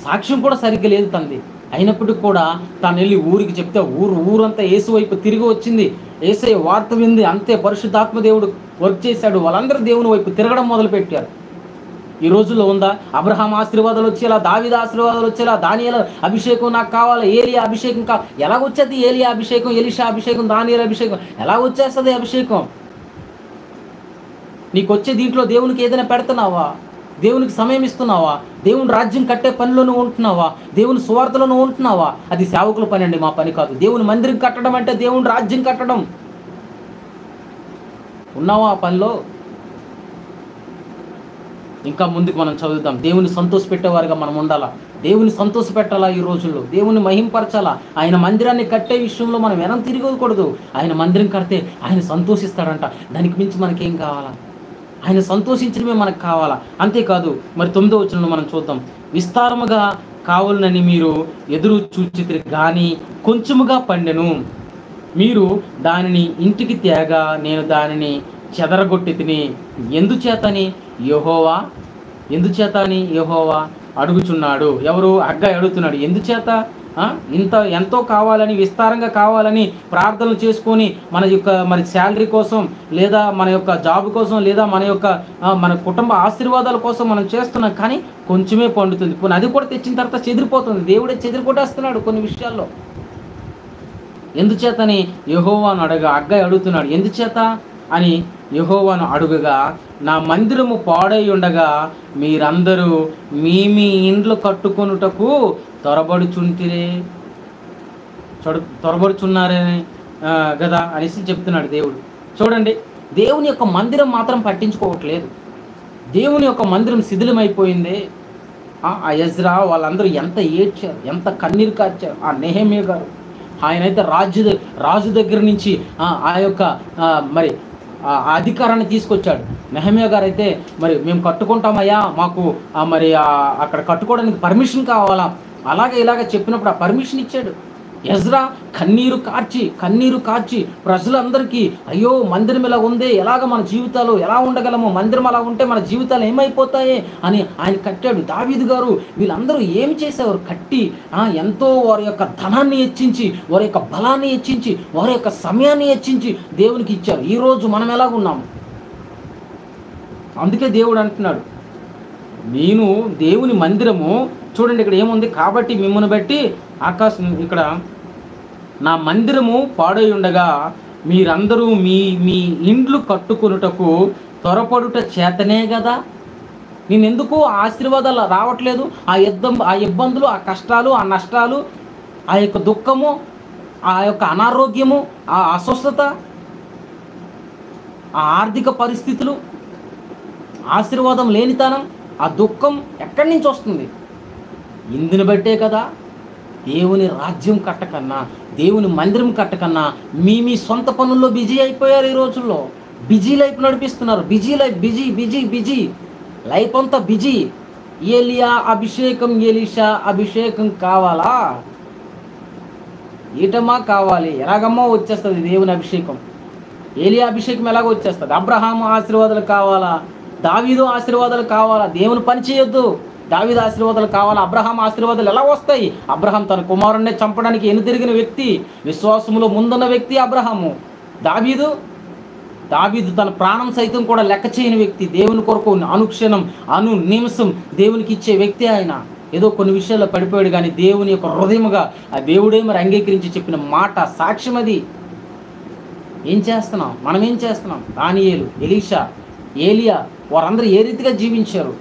సాక్ష్యం కూడా సరిగ్గా లేదు తనది. అయినప్పటికీ కూడా తను వెళ్ళి ఊరికి చెప్తే ఊరంతా యేసు వైపు తిరిగి వచ్చింది. యేసయ్య వార్త వింది, అంతే పరిశుద్ధాత్మ దేవుడు వర్క్ చేశాడు. వాళ్ళందరూ దేవుని వైపు తిరగడం మొదలుపెట్టారు. ఈ రోజుల్లో ఉందా? అబ్రహాం ఆశీర్వాదాలు వచ్చేలా, దావీదు ఆశీర్వాదాలు వచ్చేలా, దానియేలు అభిషేకం నాకు కావాలి, ఏలియా అభిషేకం ఎలాగొచ్చేది? ఏలియా అభిషేకం, ఎలీషా అభిషేకం, దానియేలు అభిషేకం ఎలాగొచ్చేస్తుంది? అభిషేకం నీకు వచ్చే దీంట్లో దేవునికి ఏదైనా పెడుతున్నావా? దేవునికి సమయం ఇస్తున్నావా? దేవుని రాజ్యం కట్టే పనిలోనూ ఉంటున్నావా? దేవుని సువార్తలోనూ ఉంటున్నావా? అది సేవకుల పని అండి, మా పని కాదు. దేవుని మందిరం కట్టడం అంటే దేవుని రాజ్యం కట్టడం. ఉన్నావా ఆ పనిలో? ఇంకా ముందుకు మనం చదువుతాం. దేవుని సంతోష పెట్టేవారుగా మనం ఉండాలా, దేవుని సంతోష పెట్టాలా, ఈ రోజుల్లో దేవుని మహింపరచాలా. ఆయన మందిరాన్ని కట్టే విషయంలో మనం వెనం తిరగకూడదు. ఆయన మందిరం కడితే ఆయన సంతోషిస్తాడంట. దానికి మించి మనకేం కావాలా? ఆయన సంతోషించడమే మనకు కావాలా. అంతేకాదు, మరి 9వ వచనంలో మనం చూద్దాం. విస్తారముగా కావాలని మీరు ఎదురు చూచితిరి కానీ కొంచెముగా పండెను, మీరు దానిని ఇంటికి తేగా నేను దానిని చెదరగొట్టి తిని. ఎందుచేతని యెహోవా అడుగుచున్నాడు. ఎవరు? హగ్గయి అడుగుతున్నాడు. ఎందుచేత? ఎంతో కావాలని, విస్తారంగా కావాలని ప్రార్థనలు చేసుకొని మన యొక్క మరి శాలరీ కోసం, లేదా మన యొక్క జాబ్ కోసం, లేదా మన కుటుంబ ఆశీర్వాదాల కోసం మనం చేస్తున్నాం. కానీ కొంచెమే పండుతుంది. కొన్ని అది కూడా తెచ్చిన తర్వాత చెదిరిపోతుంది. దేవుడే చెదిరిపోటేస్తున్నాడు కొన్ని విషయాల్లో. ఎందుచేతని యెహోవాను హగ్గయి అడుగుతున్నాడు. ఎందుచేత అని యెహోవాను అడుగగా, నా మందిరము పాడై ఉండగా మీరందరూ మీ ఇండ్లు కట్టుకొనుటకు త్వరబడుచున్నారే కదా అనేసి చెప్తున్నాడు దేవుడు. చూడండి, దేవుని యొక్క మందిరం మాత్రం పట్టించుకోవట్లేదు. దేవుని యొక్క మందిరం శిథిలమైపోయింది. ఆ ఎజ్రా వాళ్ళందరూ ఎంత ఏడ్చారు, ఎంత కన్నీరు కార్చారు. ఆ నెహెమ్యా గారు, ఆయనైతే రాజు దగ్గర నుంచి ఆ యొక్క మరి అధికారాన్ని తీసుకొచ్చాడు. నెహెమ్యా గారు అయితే మరి మేము కట్టుకుంటామయ్యా, మాకు మరి అక్కడ కట్టుకోవడానికి పర్మిషన్ కావాలా, ఇలాగే చెప్పినప్పుడు ఆ పర్మిషన్ ఇచ్చాడు. ఎజ్రా కన్నీరు కార్చి ప్రజలందరికీ, అయ్యో మందిరం ఇలా ఉంది, ఎలాగ మన జీవితాలు ఎలా ఉండగలము, మందిరం అలా ఉంటే మన జీవితాలు ఏమైపోతాయి అని ఆయన కట్టాడు. దావీదు గారు, వీళ్ళందరూ ఏమి చేసేవారు? కట్టి ఎంతో వారి యొక్క ధనాన్ని హెచ్చించి, వారి యొక్క బలాన్ని హెచ్చించి, వారి యొక్క సమయాన్ని హెచ్చించి దేవునికి ఇచ్చారు. ఈరోజు మనం ఎలాగున్నాము? అందుకే దేవుడు అంటున్నాడు, నేను దేవుని మందిరము. చూడండి ఇక్కడ ఏముంది? కాబట్టి మిమ్మల్ని బట్టి ఆకాశం, ఇక్కడ నా మందిరము పాడై ఉండగా మీరందరూ మీ ఇండ్లు కట్టుకొనుటకు త్వరపడుట చేతనే కదా. నేను ఎందుకు ఆశీర్వాదాలు రావట్లేదు? ఆ ఇబ్బందులు, ఆ కష్టాలు, ఆ నష్టాలు, ఆ యొక్క దుఃఖము, ఆ యొక్క అనారోగ్యము, ఆ అస్వస్థత, ఆ ఆర్థిక పరిస్థితులు, ఆశీర్వాదం లేనితనం, ఆ దుఃఖం ఎక్కడి నుంచి వస్తుంది? ఇందుని బట్టే కదా. దేవుని రాజ్యం కట్టకన్నా, దేవుని మందిరం కట్టకన్నా మీ సొంత పనుల్లో బిజీ అయిపోయారు. ఈ రోజుల్లో బిజీ లైఫ్ నడిపిస్తున్నారు. బిజీ లైఫ్ అంతా బిజీ. ఏలియా అభిషేకం, ఎలీషా అభిషేకం కావాలా? ఏటమ్మా కావాలి? ఎలాగమ్మా వచ్చేస్తుంది దేవుని అభిషేకం? ఏలియా అభిషేకం ఎలాగో వచ్చేస్తుంది? అబ్రహాము ఆశీర్వాదాలు కావాలా? దావీదు ఆశీర్వాదాలు కావాలా? దేవుని పని చేయొద్దు, దావీదు ఆశీర్వాదాలు కావాలా? అబ్రహాం ఆశీర్వాదాలు ఎలా వస్తాయి? అబ్రహాం తన కుమారుణ్ణి చంపడానికి ఎన్నుతిరిగిన వ్యక్తి, విశ్వాసములో ముందున్న వ్యక్తి అబ్రహాము. దావీదు తన ప్రాణం సైతం కూడా లెక్క చేయని వ్యక్తి. దేవుని కొరకు అనుక్షణం నిమిషం దేవునికి ఇచ్చే వ్యక్తి ఆయన. ఏదో కొన్ని విషయాల్లో పడిపోయాడు కానీ దేవుని యొక్క హృదయముగా ఆ దేవుడే మరి అంగీకరించి చెప్పిన మాట సాక్ష్యం అది. ఏం చేస్తున్నాం? మనం ఏం చేస్తున్నాం? దానియేలు, ఎలీషా, ఏలియా వారందరూ ఏ రీతిగా జీవించారు?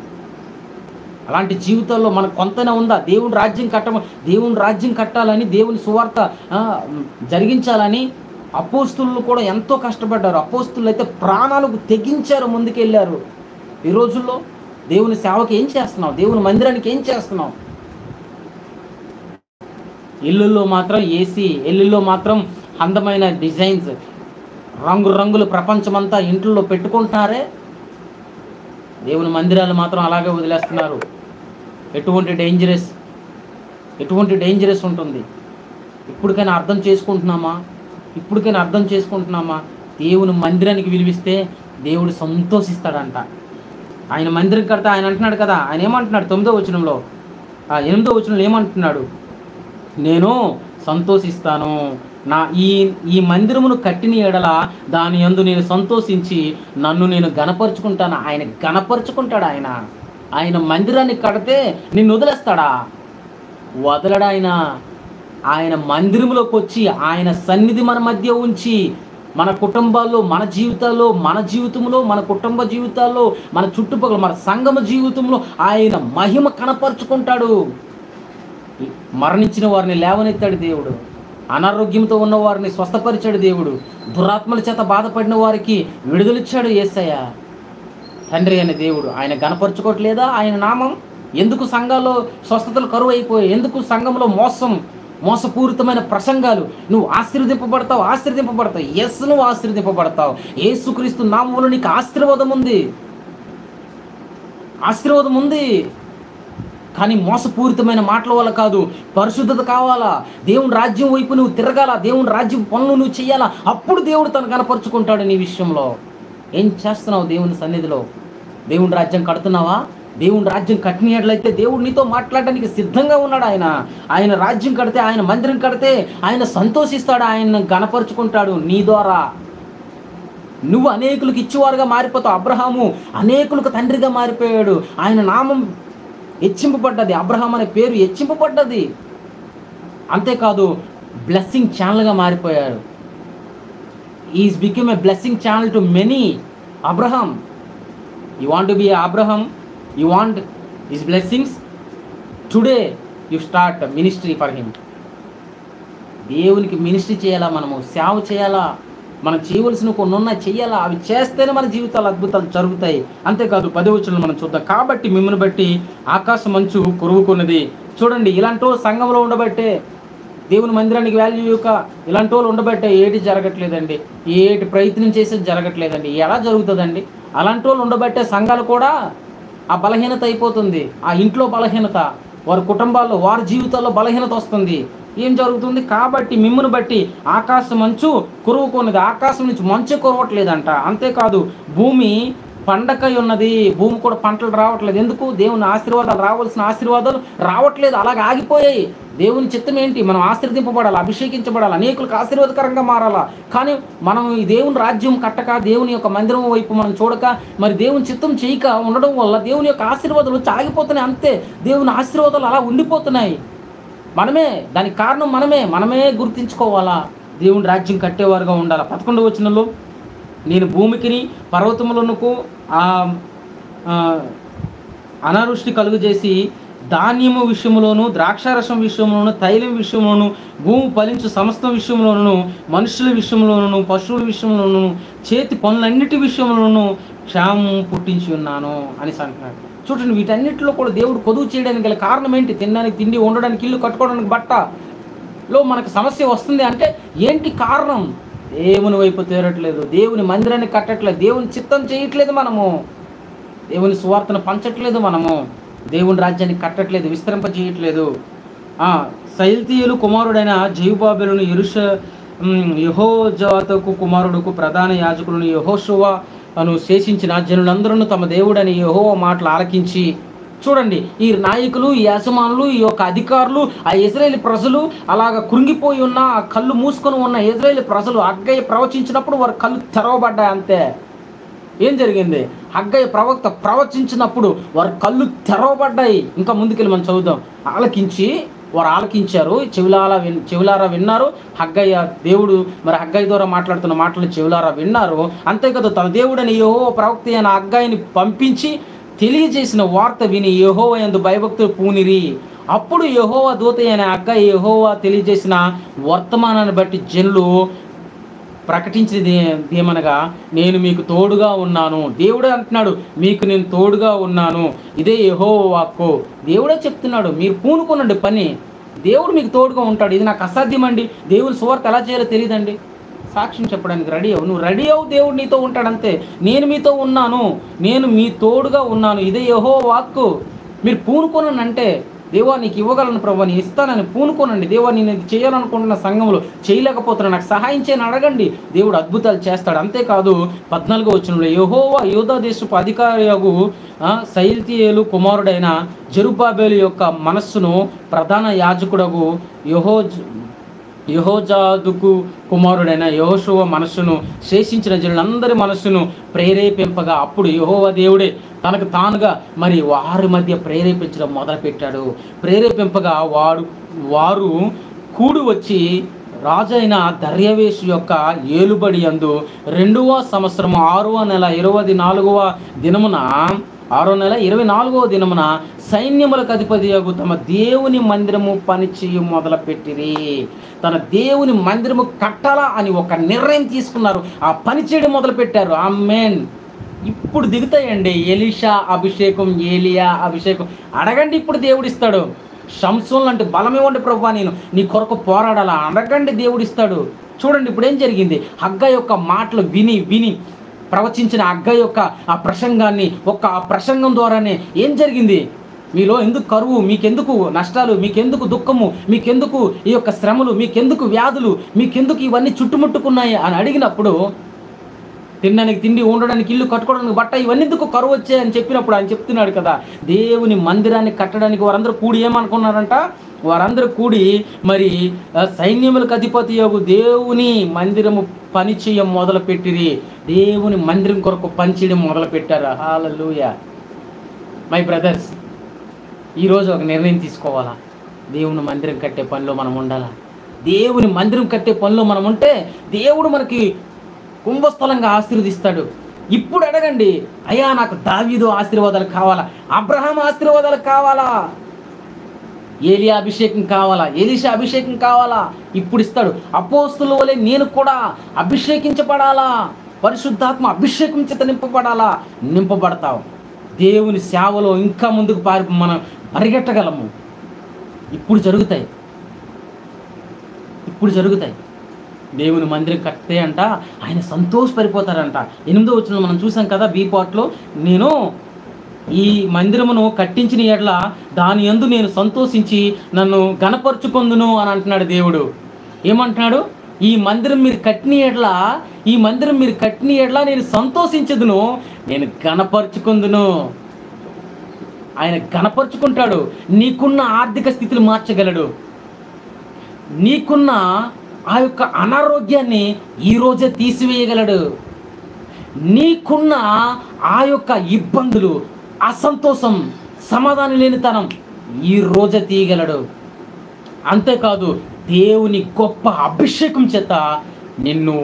అలాంటి జీవితాల్లో మనకు కొంతనే ఉందా? దేవుని రాజ్యం కట్టాలని, దేవుని సువార్త జరిగించాలని అపోస్తులు కూడా ఎంతో కష్టపడ్డారు. అపోస్తులు అయితే ప్రాణాలకు తెగించారు, ముందుకెళ్ళారు. ఈ రోజుల్లో దేవుని సేవకి ఏం చేస్తున్నావు? దేవుని మందిరానికి ఏం చేస్తున్నావు? ఇల్లుల్లో మాత్రం ఏసీ, ఇల్లుల్లో మాత్రం అందమైన డిజైన్స్, రంగులు ప్రపంచమంతా ఇంట్లో పెట్టుకుంటున్నారే. దేవుని మందిరాలు మాత్రం అలాగే వదిలేస్తున్నారు. ఎటువంటి డేంజరస్ ఉంటుంది. ఇప్పటికైనా అర్థం చేసుకుంటున్నామా? దేవుని మందిరానికి విలువిస్తే దేవుడు సంతోషిస్తాడంట. ఆయన మందిరం కడితే ఆయన అంటున్నాడు కదా, ఆయన ఏమంటున్నాడు 9వ వచనంలో, 8వ వచనంలో ఏమంటున్నాడు? నేను సంతోషిస్తాను, ఈ మందిరమును కట్టిన ఎడల దాని యందు నేను సంతోషించి నన్ను నేను గణపరుచుకుంటాను. ఆయన గణపరుచుకుంటాడు. ఆయన మందిరాన్ని కడితే నిన్ను వదిలేస్తాడా? వదలడా? ఆయన మందిరంలోకి వచ్చి ఆయన సన్నిధి మన మధ్య ఉంచి మన కుటుంబాల్లో, మన జీవితాల్లో, మన జీవితంలో, మన కుటుంబ జీవితాల్లో, మన చుట్టుపక్కల, మన సంఘమ జీవితంలో ఆయన మహిమ కనపరుచుకుంటాడు. మరణించిన వారిని లేవనెత్తాడు దేవుడు. అనారోగ్యంతో ఉన్న వారిని స్వస్థపరిచాడు దేవుడు. దురాత్మల చేత బాధపడిన వారికి విడుదలిచ్చాడు యేసయ్య. తండ్రి అనే దేవుడు ఆయన గణపరచుకోవట్లేదా? ఆయన నామం ఎందుకు సంఘాల్లో స్వస్థతలు కరువు అయిపోయాయి? ఎందుకు సంఘంలో మోసపూరితమైన ప్రసంగాలు? నువ్వు ఆశీర్వదింపబడతావు. ఎస్, నువ్వు ఆశీర్వదింపబడతావు. యేసుక్రీస్తు నామములో నీకు ఆశీర్వాదం ఉంది. కానీ మోసపూరితమైన మాటల వల్ల కాదు, పరిశుద్ధత కావాలా. దేవుని రాజ్యం వైపు నువ్వు తిరగాల, దేవుని రాజ్యం పనులు నువ్వు చేయాలా. అప్పుడు దేవుడు తను కనపరుచుకుంటాడు నీ విషయంలో. ఏం చేస్తున్నావు దేవుని సన్నిధిలో? దేవుని రాజ్యం కడుతున్నావా? దేవుని రాజ్యం కట్టినట్లయితే దేవుడు నీతో మాట్లాడడానికి సిద్ధంగా ఉన్నాడు. ఆయన రాజ్యం కడితే, ఆయన మందిరం కడితే ఆయన సంతోషిస్తాడు, ఆయన గణపరుచుకుంటాడు నీ ద్వారా. నువ్వు అనేకులకు ఇచ్చేవారుగా మారిపోతావు. అబ్రహాము అనేకులకు తండ్రిగా మారిపోయాడు. ఆయన నామం హెచ్చింపబడ్డది, అబ్రహాం అనే పేరు హెచ్చింపబడ్డది. అంతేకాదు బ్లెస్సింగ్ ఛానల్గా మారిపోయాడు. Is become a blessing channel to many. Abraham, you want to be Abraham, you want his blessings, today you start ministry for him. దేవునికి మినిస్ట్రీ చేయాలా, మనము సేవ చేయాలా, మనం చేయవలసిన కొన్ని ఉన్నాయి, చెయ్యాలా. అవి చేస్తేనే మన జీవితాలు అద్భుతాలు జరుగుతాయి. అంతేకాదు 10వ వచనం మనం చూద్దాం. కాబట్టి మిమ్మల్ని బట్టి ఆకాశ మంచు కురువుకున్నది. చూడండి, ఇలాంటి సంఘంలో ఉండబట్టే, దేవుని మందిరానికి వాల్యూ యొక్క ఇలాంటి వాళ్ళు ఉండబట్టే ఏటి జరగట్లేదండి. ఏటి ప్రయత్నం చేసేది జరగట్లేదండి. ఎలా జరుగుతుందండి? అలాంటి వాళ్ళు ఉండబట్టే సంఘాలు కూడా ఆ బలహీనత అయిపోతుంది. ఆ ఇంట్లో బలహీనత, వారి కుటుంబాల్లో, వారి జీవితాల్లో బలహీనత వస్తుంది. ఏం జరుగుతుంది? కాబట్టి మిమ్మును బట్టి ఆకాశ మంచు కురువుకున్నది. ఆకాశం నుంచి మంచు కురవట్లేదంట. అంతేకాదు భూమి పండకై ఉన్నది. భూమి కూడా పంటలు రావట్లేదు. ఎందుకు? దేవుని ఆశీర్వాదాలు, రావాల్సిన ఆశీర్వాదాలు రావట్లేదు, అలాగే ఆగిపోయాయి. దేవుని చిత్తం ఏంటి? మనం ఆశీర్వదింపబడాలి, అభిషేకించబడాలి, అనేకులకు ఆశీర్వాదకరంగా మారాలా. కానీ మనం ఈ దేవుని రాజ్యం కట్టక, దేవుని యొక్క మందిరం వైపు మనం చూడక, మరి దేవుని చిత్తం చేయక ఉండడం వల్ల దేవుని యొక్క ఆశీర్వాదాలు వచ్చి ఆగిపోతున్నాయి. అంతే, దేవుని ఆశీర్వాదాలు అలా ఉండిపోతున్నాయి. దానికి కారణం మనమే గుర్తించుకోవాలా. దేవుని రాజ్యం కట్టేవారుగా ఉండాలి. 11వ వచనంలో, నేను భూమికిని పర్వతములకు అనావృష్టి కలుగజేసి ధాన్యము విషయంలోను, ద్రాక్షారసం విషయంలోను, తైలం విషయంలోను, భూమి ఫలించు సమస్త విషయంలోను, మనుషుల విషయంలోను, పశువుల విషయంలోను, చేతి పనులన్నిటి విషయంలోను క్షేమం పుట్టించి ఉన్నాను అని అంటున్నాడు. చూడండి, వీటన్నిటిలో కూడా దేవుడు కొదువు చేయడానికి గల కారణం ఏంటి? తినడానికి తిండి, ఉండడానికి ఇల్లు, కట్టుకోవడానికి బట్టలో మనకు సమస్య వస్తుంది అంటే ఏంటి కారణం? దేవుని వైపు తీరట్లేదు, దేవుని మందిరాన్ని కట్టట్లేదు, దేవుని చిత్తం చేయట్లేదు, మనము దేవుని సువార్తను పంచట్లేదు, మనము దేవుని రాజ్యాన్ని కట్టట్లేదు, విస్తరింపజేయట్లేదు. సైల్తీయులు కుమారుడైన జెరుబ్బాబెలును, యెహోజాదాకు కుమారుడుకు ప్రధాన యాజకులను యెహోషువ అను శేషించిన జనులందరూ తమ దేవుడని యెహోవా మాటలు ఆలకించి, చూడండి, ఈ నాయకులు, ఈ యజమానులు, ఈ యొక్క అధికారులు, ఆ ఇశ్రాయేలు ప్రజలు అలాగ కృంగిపోయి ఉన్న, ఆ కళ్ళు మూసుకొని ఉన్న ఇశ్రాయేలు ప్రజలు హగ్గయి ప్రవచించినప్పుడు వారి కళ్ళు తెరవబడ్డాయి. అంతే. ఏం జరిగింది? హగ్గయి ప్రవక్త ప్రవచించినప్పుడు వారి కళ్ళు తెరవబడ్డాయి. ఇంకా ముందుకెళ్ళి మనం చదువుదాం. వారు ఆలకించారు, చెవులారా విన్నారు. హగ్గయ్య దేవుడు మరి హగ్గయ్య ద్వారా మాట్లాడుతున్న మాటలు చెవులారా విన్నారు. అంతేకాదు తన దేవుడని యెహోవా ప్రవక్త అయిన హగ్గయిని పంపించి తెలియజేసిన వార్త విని యెహోవా యందు భయభక్తులు పూనిరి. అప్పుడు యెహోవా దూత అయిన హగ్గయి యెహోవా తెలియజేసిన వర్తమానాన్ని బట్టి జనులు ప్రకటించేది ఏమనగా, నేను మీకు తోడుగా ఉన్నాను. దేవుడే అంటున్నాడు, మీకు నేను తోడుగా ఉన్నాను. ఇదే యెహోవా వాక్కు. దేవుడే చెప్తున్నాడు, మీరు పూనుకోనండి పని, దేవుడు మీకు తోడుగా ఉంటాడు. ఇది నాకు అసాధ్యం అండి, దేవుని సువార్త ఎలా చేయాలో తెలియదండి, సాక్ష్యం చెప్పడానికి రెడీ అవు, నువ్వు రెడీ అవు, దేవుడు నీతో ఉంటాడంతే. నేను మీతో ఉన్నాను, నేను మీ తోడుగా ఉన్నాను, ఇదే యెహోవా వాక్కు. మీరు పూనుకోనని అంటే, దేవా నీకు ఇవ్వగలను ప్రభు, నేను ఇస్తానని పూనుకోనండి. దేవా నేను ఇది చేయాలనుకుంటున్న సంఘంలో చేయలేకపోతున్నా, నాకు సహాయం చేయని అడగండి, దేవుడు అద్భుతాలు చేస్తాడు. అంతేకాదు 14వ వచనంలో, యెహోవా యూదా దేశపు అధికారియగు షయల్తీయేలు కుమారుడైన జెరుబ్బాబెలు యొక్క మనస్సును ప్రధాన యాజకుడగు యెహోజాదుకు కుమారుడైన యెహోషువ మనస్సును శేషించిన జనులందరి మనస్సును ప్రేరేపింపగా, అప్పుడు యెహోవా దేవుడే తనకు తానుగా మరి వారి మధ్య ప్రేరేపించడం మొదలుపెట్టాడు. ప్రేరేపింపగా వారు కూడి వచ్చి రాజైన దర్యావేషు యొక్క ఏలుబడి యందు 2వ సంవత్సరము 6వ నెల 24వ దినమున సైన్యములకు అధిపతియగు తమ దేవుని మందిరము పనిచేయు మొదలుపెట్టిరి. తన దేవుని మందిరము కట్టాలా అని ఒక నిర్ణయం తీసుకున్నారు, ఆ పని చేయడం మొదలుపెట్టారు. ఆమేన్. ఇప్పుడు దిగుతాయండి ఎలీషా అభిషేకం, ఏలియా అభిషేకం. అడగండి, ఇప్పుడు దేవుడిస్తాడు. సంసోన్ లాంటి బలం ఇవ్వండి ప్రభువా, నేను నీ కొరకు పోరాడాలా, అడగండి, దేవుడిస్తాడు. చూడండి ఇప్పుడు ఏం జరిగింది. హగ్గయి యొక్క మాటలు విని ప్రవచించిన హగ్గయి యొక్క ఆ ప్రసంగాన్ని, ఆ ప్రసంగం ద్వారానే ఏం జరిగింది, మీలో ఎందుకు కరువు, మీకెందుకు నష్టాలు, మీకెందుకు దుఃఖము, మీకెందుకు ఈ యొక్క శ్రమలు, మీకెందుకు వ్యాధులు, మీకెందుకు ఇవన్నీ చుట్టుముట్టుకున్నాయి అని అడిగినప్పుడు, తినడానికి తిండి, ఉండడానికి ఇల్లు, కట్టుకోవడానికి బట్ట, ఇవన్నీ ఎందుకు కరువు వచ్చాయని చెప్పినప్పుడు ఆయన చెప్తున్నాడు కదా, దేవుని మందిరాన్ని కట్టడానికి వారందరూ కూడి ఏమనుకున్నారంట, వారందరూ కూడి మరి సైన్యములకు అధిపతి యోగు దేవుని మందిరము పనిచేయడం మొదలుపెట్టిరి. దేవుని మందిరం కొరకు పనిచేయడం మొదలుపెట్టారు. హల్లెలూయా. మై బ్రదర్స్, ఈరోజు ఒక నిర్ణయం తీసుకోవాలా, దేవుని మందిరం కట్టే పనిలో మనం ఉండాలా. దేవుని మందిరం కట్టే పనిలో మనం ఉంటే దేవుడు మనకి కుంభస్థలంగా ఆశీర్వదిస్తాడు. ఇప్పుడు అడగండి, అయ్యా నాకు దావీదు ఆశీర్వాదాలు కావాలా, అబ్రహాం ఆశీర్వాదాలు కావాలా, ఏలియా అభిషేకం కావాలా, ఎలీషా అభిషేకం కావాలా, ఇప్పుడు ఇస్తాడు. అపోస్తుల వలె నేను కూడా అభిషేకించబడాలా, పరిశుద్ధాత్మ అభిషేకం చేత నింపబడతావు. దేవుని సేవలో ఇంకా ముందుకు మనం పరిగెట్టగలము. ఇప్పుడు జరుగుతాయి. దేవుని మందిరం కట్టే అంట ఆయన సంతోషపడిపోతారంట. 8వ వచనంలో మనం చూసాం కదా, బి పార్ట్లో, నేను ఈ మందిరమును కట్టించిన ఎడల దాని యందు నేను సంతోషించి నన్ను గణపరుచుకొందును అని అంటున్నాడు దేవుడు. ఏమంటున్నాడు, ఈ మందిరం మీరు కట్టిన ఎడల నేను సంతోషించదును, నేను గణపరుచుకొందును. ఆయన గణపరుచుకుంటాడు. నీకున్న ఆర్థిక స్థితిని మార్చగలడు. నీకున్న ఆ యొక్క అనారోగ్యాన్ని ఈరోజే తీసివేయగలడు. నీకున్న ఆ యొక్క ఇబ్బందులు, అసంతోషం, సమాధానం లేనితనం ఈరోజే తీయగలడు. అంతేకాదు దేవుని గొప్ప అభిషేకం చేత నిన్ను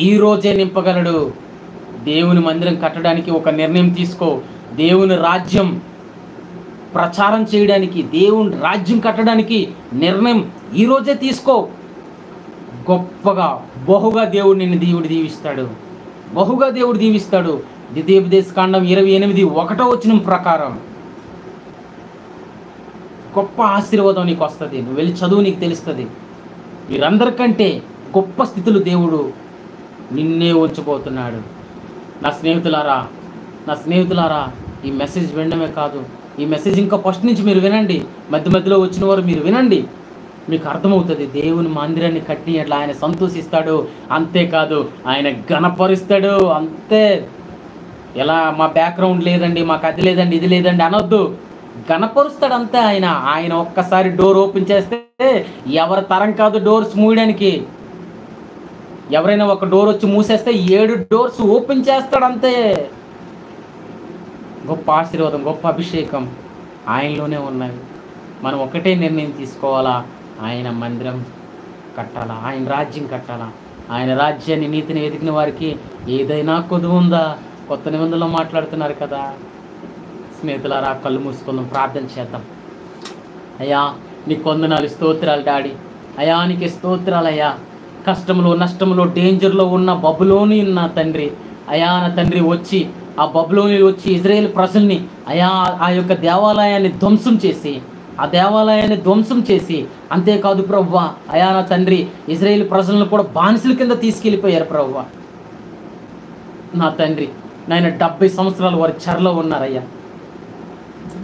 ఈరోజే నింపగలడు. దేవుని మందిరం కట్టడానికి ఒక నిర్ణయం తీసుకో. దేవుని రాజ్యం ప్రచారం చేయడానికి, దేవుని రాజ్యం కట్టడానికి నిర్ణయం ఈరోజే తీసుకో. గొప్పగా బహుగా దేవుడు నిన్ను దీవిస్తాడు. ద్వితీయోపదేశకాండం 28:1 వచనం ప్రకారం గొప్ప ఆశీర్వాదం నీకు వస్తుంది. నువ్వు వెళ్ళి చదువు, నీకు తెలుస్తుంది. వీరందరికంటే గొప్ప స్థితులు దేవుడు నిన్నే ఉంచబోతున్నాడు. నా స్నేహితులారా, ఈ మెసేజ్ వినడమే కాదు, ఈ మెసేజ్ ఇంకా ఫస్ట్ నుంచి మీరు వినండి. మధ్యలో వచ్చిన వారు మీరు వినండి, మీకు అర్థమవుతుంది. దేవుని మందిరాన్ని కట్టి అట్లా ఆయన సంతోషిస్తాడు. అంతేకాదు ఆయన ఘనపరుస్తాడు. అంతే. ఎలా మా బ్యాక్గ్రౌండ్ లేదండి, మాకు అది లేదండి, ఇది లేదండి అనొద్దు. ఘనపరుస్తాడు అంతే. ఆయన ఒక్కసారి డోర్ ఓపెన్ చేస్తే ఎవరి తరం కాదు డోర్స్ మూయడానికి. ఎవరైనా ఒక డోర్ వచ్చి మూసేస్తే 7 డోర్స్ ఓపెన్ చేస్తాడు అంతే. గొప్ప ఆశీర్వాదం, గొప్ప అభిషేకం ఆయనలోనే ఉన్నాయి. మనం ఒకటే నిర్ణయం తీసుకోవాలా, ఆయన మందిరం కట్టాలా, ఆయన రాజ్యం కట్టాలా. ఆయన రాజ్యాన్ని, నీతిని వెతికిన వారికి ఏదైనా కొదువు ఉందా? కొత్త నిబంధనలో మాట్లాడుతున్నారు కదా, స్నేహితులారా, కళ్ళు మూసుకుందాం, ప్రార్థన చేద్దాం. అయ్యా నీకు వందనాలు, స్తోత్రాలు డాడీ. అయ్యా నీకు స్తోత్రాలయ్యా. కష్టంలో, నష్టంలో, డేంజర్లో ఉన్న బబులోని నా తండ్రి, అయా నా తండ్రి వచ్చి ఆ బబులోని వచ్చి ఇజ్రాయేల్ ప్రజల్ని అయా ఆ యొక్క దేవాలయాన్ని ధ్వంసం చేసి అంతేకాదు ప్రభువా, అయా నా తండ్రి ఇజ్రాయేల్ ప్రజలను కూడా బానిసల కింద తీసుకెళ్ళిపోయారు ప్రభువా. నా తండ్రి నాయన 70 సంవత్సరాలు వారి చెరలో ఉన్నారయ్యా.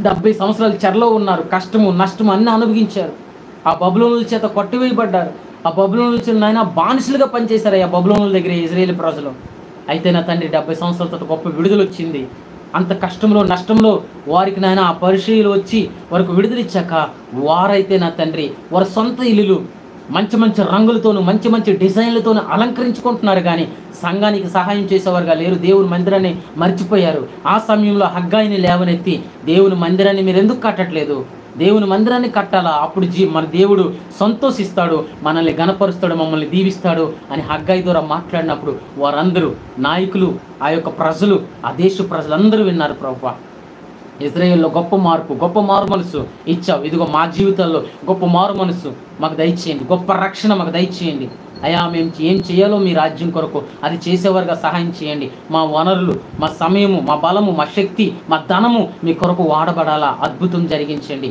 70 సంవత్సరాలు చెరలో ఉన్నారు. కష్టము, నష్టము అన్నీ అనుభవించారు. ఆ బబులోనుల చేత కొట్టివేయబడ్డారు. ఆ బబులోనుల చేత నాయన బానిసలుగా పనిచేశారయ్యా బబులోనుల దగ్గర ఇజ్రాయేల్ ప్రజలు. అయితే నా తండ్రి 70 సంవత్సరాల తర్వాత గొప్ప విడుదల వచ్చింది. అంత కష్టంలో, నష్టంలో వారికి నాయన ఆ పరిచర్యలు వచ్చి వారికి విడుదల ఇచ్చాక వారైతే నా తండ్రి వారి సొంత ఇల్లులు మంచి మంచి రంగులతోనూ మంచి మంచి డిజైన్లతోనూ అలంకరించుకుంటున్నారు. కానీ సంఘానికి సహాయం చేసేవారుగా లేరు. దేవుని మందిరాన్ని మర్చిపోయారు. ఆ సమయంలో హగ్గాయిని లేవనెత్తి దేవుని మందిరాన్ని మీరు ఎందుకు కట్టట్లేదు, దేవుని మందిరాన్ని కట్టాలా, అప్పుడు మన దేవుడు సంతోషిస్తాడు, మనల్ని గణపరుస్తాడు, మమ్మల్ని దీవిస్తాడు అని హగ్గాయి ద్వారా మాట్లాడినప్పుడు వారందరూ నాయకులు, ఆ యొక్క ప్రజలు, ఆ దేశ ప్రజలందరూ విన్నారు. ప్రభువా, ఇజ్రాయేల్లో గొప్ప మారు మనసు ఇచ్చావు. ఇదిగో మా జీవితాల్లో గొప్ప మారు మనసు మాకు దయచేయండి, గొప్ప రక్షణ మాకు దయచేయండి. అయ్యా మేము ఏం చేయాలో మీ రాజ్యం కొరకు అది చేసేవారుగా సహాయం చేయండి. మా వనరులు, మా సమయము, మా బలము, మా శక్తి, మా ధనము మీ కొరకు వాడబడాలా. అద్భుతం జరిగించండి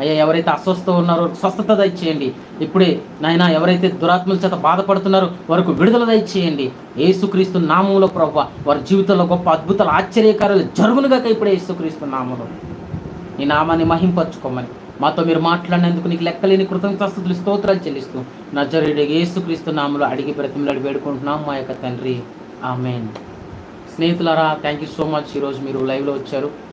అయ్యా. ఎవరైతే అస్వస్థ ఉన్నారో స్వస్థత దయచేయండి. ఇప్పుడే నాయన ఎవరైతే దురాత్మల చేత బాధపడుతున్నారో వారికి విడుదల దయచేయండి. యేసుక్రీస్తు నామములో ప్రభువా వారి జీవితంలో గొప్ప అద్భుతాలు, ఆశ్చర్యకార్యాలు జరుగునుగాక ఇప్పుడే యేసుక్రీస్తు నామములో. నీ నామాన్ని మహింపరచుకోమని మాతో మీరు మాట్లాడినందుకు నీకు లెక్కలేని కృతజ్ఞతాస్తుతులు, స్తోత్రాలు చెల్లిస్తూ నజరేయుడైన యేసుక్రీస్తు నామములో అడిగి బ్రతిమలాడి వేడుకుంటున్నాం మా యొక్క తండ్రి, ఆమేన్. స్నేహితులారా, థ్యాంక్ యూ సో మచ్. ఈరోజు మీరు లైవ్లో వచ్చారు.